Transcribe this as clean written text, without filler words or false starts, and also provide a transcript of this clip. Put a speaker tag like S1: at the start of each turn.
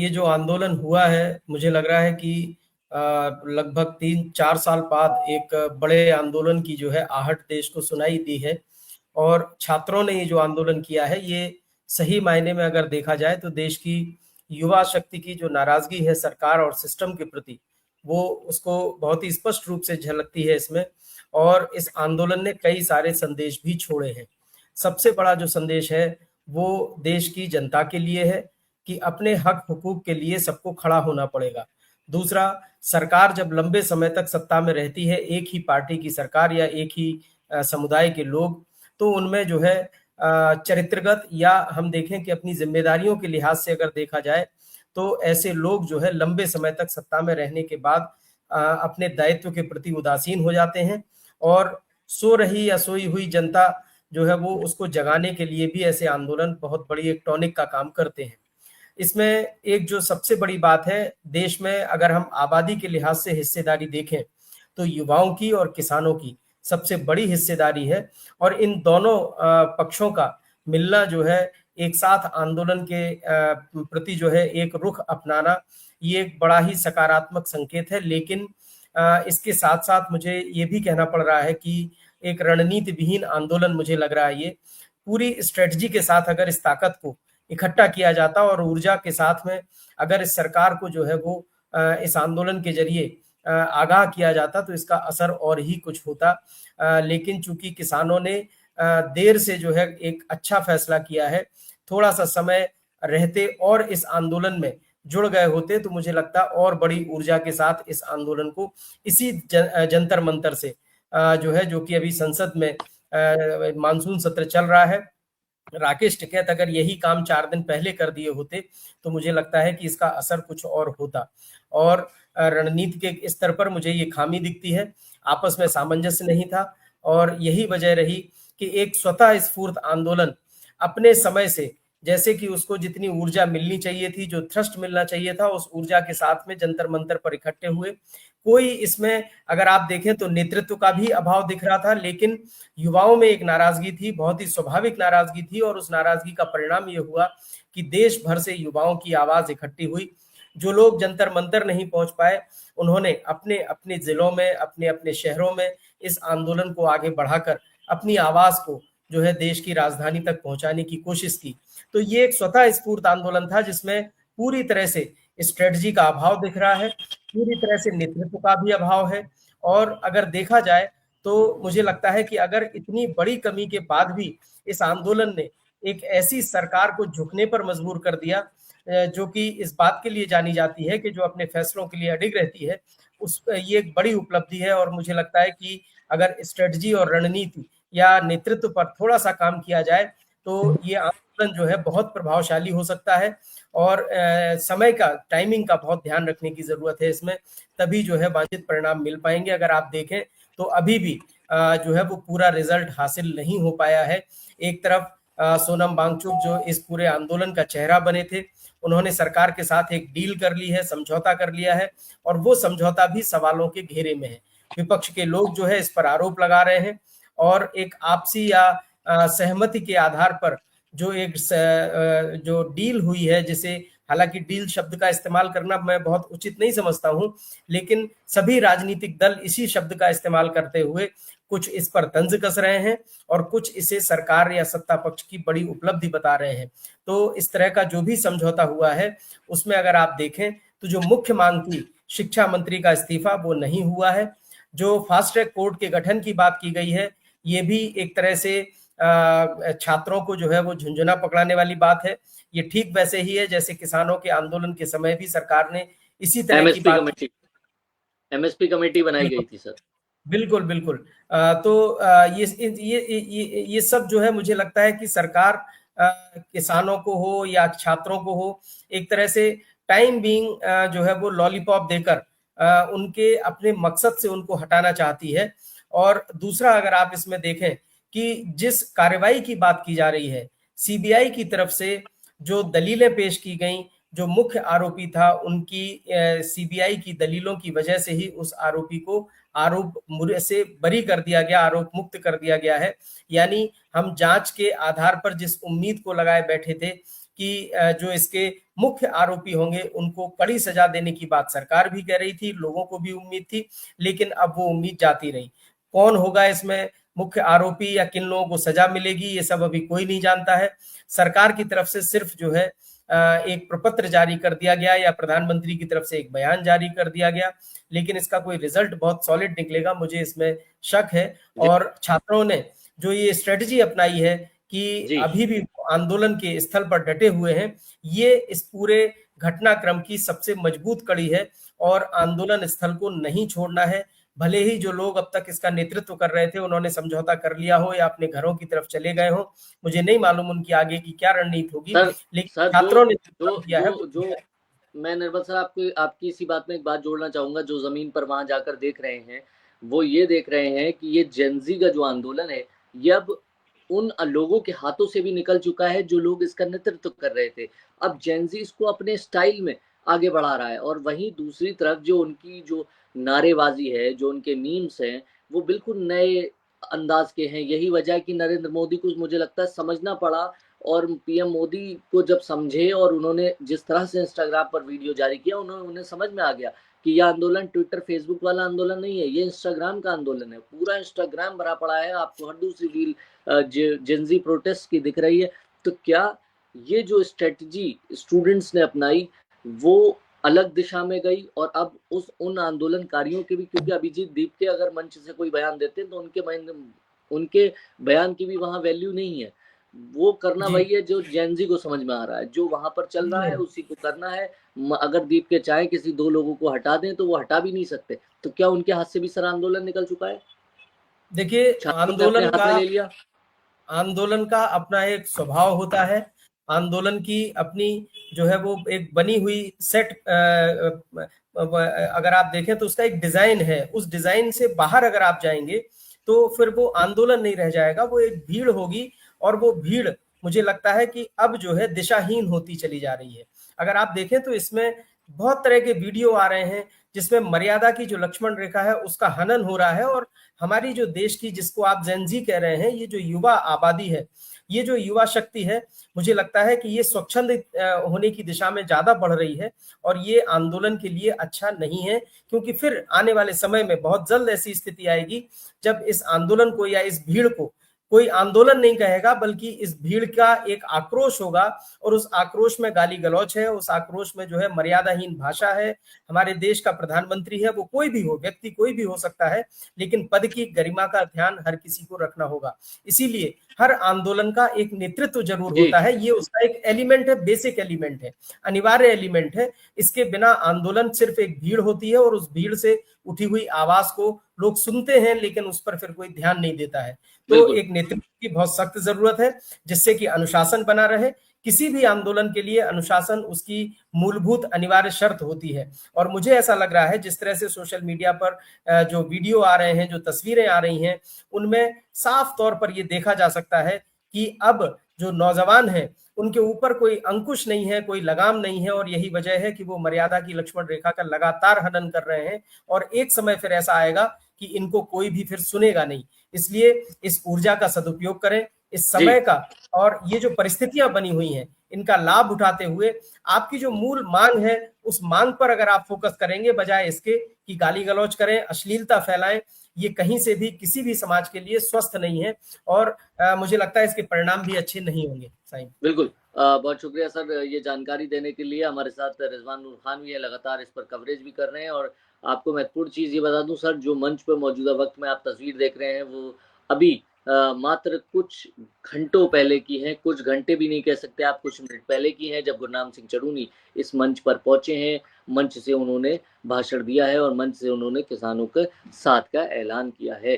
S1: ये जो आंदोलन हुआ है, मुझे लग रहा है कि लगभग 3-4 साल बाद एक बड़े आंदोलन की जो है आहट देश को सुनाई दी है। और छात्रों ने ये जो आंदोलन किया है, ये सही मायने में अगर देखा जाए तो देश की युवा शक्ति की जो नाराजगी है सरकार और सिस्टम के प्रति, वो उसको बहुत ही स्पष्ट रूप से झलकती है इसमें। और इस आंदोलन ने कई सारे संदेश भी छोड़े हैं। सबसे बड़ा जो संदेश है, वो देश की जनता के लिए है कि अपने हक हुकूक के लिए सबको खड़ा होना पड़ेगा। दूसरा, सरकार जब लंबे समय तक सत्ता में रहती है, एक ही पार्टी की सरकार या एक ही समुदाय के लोग, तो उनमें जो है चरित्रगत या हम देखें कि अपनी जिम्मेदारियों के लिहाज से अगर देखा जाए, तो ऐसे लोग जो है लंबे समय तक सत्ता में रहने के बाद अपने दायित्व के प्रति उदासीन हो जाते हैं और सो रही या सोई हुई जनता जो है वो उसको जगाने के लिए भी ऐसे आंदोलन बहुत बड़ी एक टॉनिक का काम करते हैं। इसमें एक जो सबसे बड़ी बात है, देश में अगर हम आबादी के लिहाज से हिस्सेदारी देखें, तो युवाओं की और किसानों की सबसे बड़ी हिस्सेदारी है। और इन दोनों पक्षों का मिलना जो है, एक साथ आंदोलन के प्रति जो है एक रुख अपनाना, ये एक बड़ा ही सकारात्मक संकेत है। लेकिन इसके साथ-साथ मुझे ये भी कहना पड़ रहा है कि एक रणनीति विहीन आंदोलन मुझे लग रहा है ये। पूरी स्ट्रेटजी के साथ अगर इस ताकत को इकट्ठा किया जाता और ऊर्जा के साथ में अगर इस सरकार को जो है वो इस आंदोलन के ज़रिए आगाह किया जाता, तो इसका असर और ही कुछ होता। लेकिन चूँकि किसानों ने देर से जो है एक अच्छा फैसला किया है, थोड़ा-सा समय रहते और इस आंदोलन में जुड़ गए होते, तो मुझे लगता और बड़ी ऊर्जा के साथ इस आंदोलन को इसी जंतर-मंतर से जो है, जो कि अभी संसद में मानसून सत्र चल रहा है, राकेश टिकैत अगर यही काम 4 दिन पहले कर दिए होते, तो मुझे लगता है कि इसका असर कुछ और होता। और रणनीति के स्तर पर मुझे ये खामी दिखती है, आपस में सामंजस्य नहीं था और यही वजह रही कि एक स्वतः स्फूर्त आंदोलन अपने समय से, जैसे कि उसको जितनी ऊर्जा मिलनी चाहिए थी, जो थ्रस्ट मिलना चाहिए था, उस ऊर्जा के साथ में जंतर-मंतर पर इकट्ठे हुए। कोई इसमें अगर आप देखें तो नेतृत्व का भी अभाव दिख रहा था, लेकिन युवाओं में एक नाराजगी थी, बहुत ही स्वाभाविक नाराजगी थी और उस नाराजगी का परिणाम ये हुआ कि देश भर से युवाओं की आवाज इकट्ठी हुई। जो लोग जंतर-मंतर नहीं पहुंच पाए, उन्होंने अपने-अपने जिलों में, अपने-अपने शहरों में इस आंदोलन को आगे बढ़ाकर अपनी आवाज को जो है देश की राजधानी तक पहुंचाने की कोशिश की। तो ये एक स्वतः स्फूर्त आंदोलन था जिसमें पूरी तरह से स्ट्रेटजी का अभाव दिख रहा है, पूरी तरह से नेतृत्व का भी अभाव है। और अगर देखा जाए तो मुझे लगता है कि अगर इतनी बड़ी कमी के बाद भी इस आंदोलन ने एक ऐसी सरकार को झुकने पर मजबूर कर दिया जो कि इस बात के लिए जानी जाती है कि जो अपने फैसलों के लिए अडिग रहती है, उस ये एक बड़ी उपलब्धि है। और मुझे लगता है कि अगर स्ट्रेटजी और रणनीति या नेतृत्व पर थोड़ा-सा काम किया जाए, तो ये आंदोलन जो है बहुत प्रभावशाली हो सकता है। और समय का, टाइमिंग का बहुत ध्यान रखने की ज़रूरत है इसमें, तभी जो है वांछित परिणाम मिल पाएँगे। अगर आप देखें तो अभी भी जो है वो पूरा रिजल्ट हासिल नहीं हो पाया है। एक तरफ सोनम वांगचुक जो इस पूरे आंदोलन का चेहरा बने थे, उन्होंने सरकार के साथ एक डील कर ली है, समझौता कर लिया है और वो समझौता भी सवालों के घेरे में है। विपक्ष के लोग जो है इस पर आरोप लगा रहे हैं और एक आपसी या सहमति के आधार पर जो एक जो डील हुई है, जिसे हालांकि डील शब्द का इस्तेमाल करना मैं बहुत उचित नहीं समझता हूं, लेकिन सभी राजनीतिक दल इसी शब्द का इस्तेमाल करते हुए कुछ इस पर तंज कस रहे हैं और कुछ इसे सरकार या सत्ता पक्ष की बड़ी उपलब्धि बता रहे हैं। तो इस तरह का जो भी समझौता हुआ है, उसमें अगर आप देखें तो जो मुख्य मांग थी शिक्षा मंत्री का इस्तीफा, वो नहीं हुआ है। जो फास्ट ट्रैक कोर्ट के गठन की बात की गई है, ये भी एक तरह से छात्रों को जो है वो झुंझुना पकड़ाने वाली बात है। ये ठीक वैसे ही है जैसे किसानों के आंदोलन के समय भी सरकार ने इसी तरह की बात,
S2: एमएसपी कमेटी बनाई गई थी सर।
S1: बिल्कुल, बिल्कुल। तो ये सब जो है मुझे लगता है कि सरकार किसानों को हो या छात्रों को हो, एक तरह से टाइम बीइंग जो है वो लॉलीपॉप देकर उनके अपने मकसद से उनको हटाना चाहती है। और दूसरा, अगर आप इसमें देखें कि जिस कार्रवाई की बात की जा रही है, सीबीआई की तरफ से जो दलीलें पेश की गईं, जो मुख्य आरोपी था उनकी सीबीआई की दलीलों की वजह से ही उस आरोपी को आरोप से बरी कर दिया गया, आरोप मुक्त कर दिया गया है। यानी हम जांच के आधार पर जिस उम्मीद को लगाए बैठे थे कि जो इसके मुख्य आरोपी होंगे उनको कड़ी सजा देने की बात सरकार भी कह रही थी, लोगों को भी उम्मीद थी, लेकिन अब वो उम्मीद जाती रही। कौन होगा इसमें मुख्य आरोपी या किन लोगों को सजा मिलेगी, ये सब अभी कोई नहीं जानता है। सरकार की तरफ से सिर्फ जो है एक प्रपत्र जारी कर दिया गया या प्रधानमंत्री की तरफ से एक बयान जारी कर दिया गया, लेकिन इसका कोई रिजल्ट बहुत सॉलिड निकलेगा, मुझे इसमें शक है। और छात्रों ने जो ये स्ट्रेटजी अपनाई है कि अभी भी आंदोलन के स्थल पर डटे हुए हैं, ये इस पूरे घटनाक्रम की सबसे मजबूत कड़ी है और आंदोलन स्थल को नहीं छोड़ना है। भले ही जो लोग अब तक इसका नेतृत्व कर रहे थे उन्होंने समझौता कर लिया हो या अपने घरों की तरफ चले गए हो, मुझे नहीं मालूम उनकी आगे की क्या रणनीति होगी, लेकिन छात्रों ने किया है
S2: जो मैं निर्मल सर आपकी इसी बात में एक बात जोड़ना चाहूंगा। जो जमीन पर वहां जाकर देख रहे हैं वो ये देख रहे हैं कि ये जेनजी का जो आंदोलन है ये अब उन लोगों के हाथों से भी निकल चुका है जो लोग इसका नेतृत्व कर रहे थे। अब जेनजी इसको अपने स्टाइल में आगे बढ़ा रहा है और वहीं दूसरी तरफ जो उनकी जो नारेबाजी है, जो उनके मीम्स हैं, वो बिल्कुल नए अंदाज के हैं। यही वजह है कि नरेंद्र मोदी को मुझे लगता है समझना पड़ा और पीएम मोदी को जब समझे और उन्होंने जिस तरह से इंस्टाग्राम पर वीडियो जारी किया उन्हें समझ में आ गया कि यह आंदोलन ट्विटर फेसबुक वाला आंदोलन नहीं है, ये इंस्टाग्राम का आंदोलन है। पूरा इंस्टाग्राम भरा पड़ा है, आपको हर दूसरी रील जेनजी प्रोटेस्ट की दिख रही है। तो क्या ये जो स्ट्रेटजी स्टूडेंट्स ने अपनाई वो अलग दिशा में गई और अब उन आंदोलनकारियों के भी, क्योंकि अभिजीत दीप्ते अगर मंच से कोई बयान देते हैं तो उनके बयान की भी वहां वैल्यू नहीं है। वो करना वही है जो जेनजी को समझ में आ रहा है, जो वहां पर चल रहा है उसी को करना है। अगर दीप के चाहे किसी दो लोगों को हटा दें तो वो हटा भी नहीं सकते। तो क्या उनके हाथ से भी सर आंदोलन निकल चुका है?
S1: देखिए, आंदोलन का अपना एक स्वभाव होता है। आंदोलन की अपनी जो है वो एक बनी हुई सेट, अगर आप देखें तो उसका एक डिजाइन है। उस डिजाइन से बाहर अगर आप जाएंगे तो फिर वो आंदोलन नहीं रह जाएगा, वो एक भीड़ होगी और वो भीड़ मुझे लगता है कि अब जो है दिशाहीन होती चली जा रही है। अगर आप देखें तो इसमें बहुत तरह के वीडियो आ रहे हैं जिसमें मर्यादा की जो लक्ष्मण रेखा है उसका हनन हो रहा है और हमारी जो देश की, जिसको आप जेनजी कह रहे हैं, ये जो युवा आबादी है, ये जो युवा शक्ति है, मुझे लगता है कि ये स्वच्छंद होने की दिशा में ज्यादा बढ़ रही है और ये आंदोलन के लिए अच्छा नहीं है, क्योंकि फिर आने वाले समय में बहुत जल्द ऐसी स्थिति आएगी जब इस आंदोलन को या इस भीड़ को कोई आंदोलन नहीं कहेगा बल्कि इस भीड़ का एक आक्रोश होगा और उस आक्रोश में गाली गलौच है, उस आक्रोश में जो है मर्यादाहीन भाषा है। हमारे देश का प्रधानमंत्री है, वो कोई भी हो, व्यक्ति कोई भी हो सकता है, लेकिन पद की गरिमा का ध्यान हर किसी को रखना होगा। इसीलिए हर आंदोलन का एक नेतृत्व जरूर होता है, ये उसका एक एलिमेंट है, बेसिक एलिमेंट है, अनिवार्य एलिमेंट है। इसके बिना आंदोलन सिर्फ एक भीड़ होती है और उस भीड़ से उठी हुई आवाज को लोग सुनते हैं लेकिन उस पर फिर कोई ध्यान नहीं देता है। तो एक नेतृत्व की बहुत सख्त जरूरत है जिससे कि अनुशासन बना रहे। किसी भी आंदोलन के लिए अनुशासन उसकी मूलभूत अनिवार्य शर्त होती है और मुझे ऐसा लग रहा है जिस तरह से सोशल मीडिया पर जो वीडियो आ रहे हैं, जो तस्वीरें आ रही हैं, उनमें साफ तौर पर यह देखा जा सकता है कि अब जो नौजवान हैं उनके ऊपर कोई अंकुश नहीं है, कोई लगाम नहीं है और यही वजह है कि वो मर्यादा की लक्ष्मण रेखा का लगातार हनन कर रहे हैं और एक समय फिर ऐसा आएगा कि इनको कोई भी फिर सुनेगा नहीं। इसलिए इस ऊर्जा का सदुपयोग करें, इस समय का, और ये जो परिस्थितियां बनी हुई हैं इनका लाभ उठाते हुए आपकी जो मूल मांग है उस मांग पर अगर आप फोकस करेंगे बजाय इसके कि गाली गलौज करें, अश्लीलता फैलाएं, ये कहीं से भी किसी भी समाज के लिए स्वस्थ नहीं है और मुझे लगता है इसके परिणाम भी अच्छे नहीं होंगे। साईं
S2: बिल्कुल, बहुत शुक्रिया सर ये जानकारी देने के लिए। हमारे साथ रिजवान नूर खान भी है, लगातार इस पर कवरेज भी कर रहे हैं। और आपको महत्वपूर्ण चीज़ ये बता दूं सर, जो मंच पर मौजूदा वक्त में आप तस्वीर देख रहे हैं वो अभी मात्र कुछ घंटों पहले की है, कुछ घंटे भी नहीं कह सकते आप, कुछ मिनट पहले की है, जब गुरनाम सिंह चढ़ूनी इस मंच पर पहुंचे हैं। मंच से उन्होंने भाषण दिया है और मंच से उन्होंने किसानों के साथ का ऐलान किया है।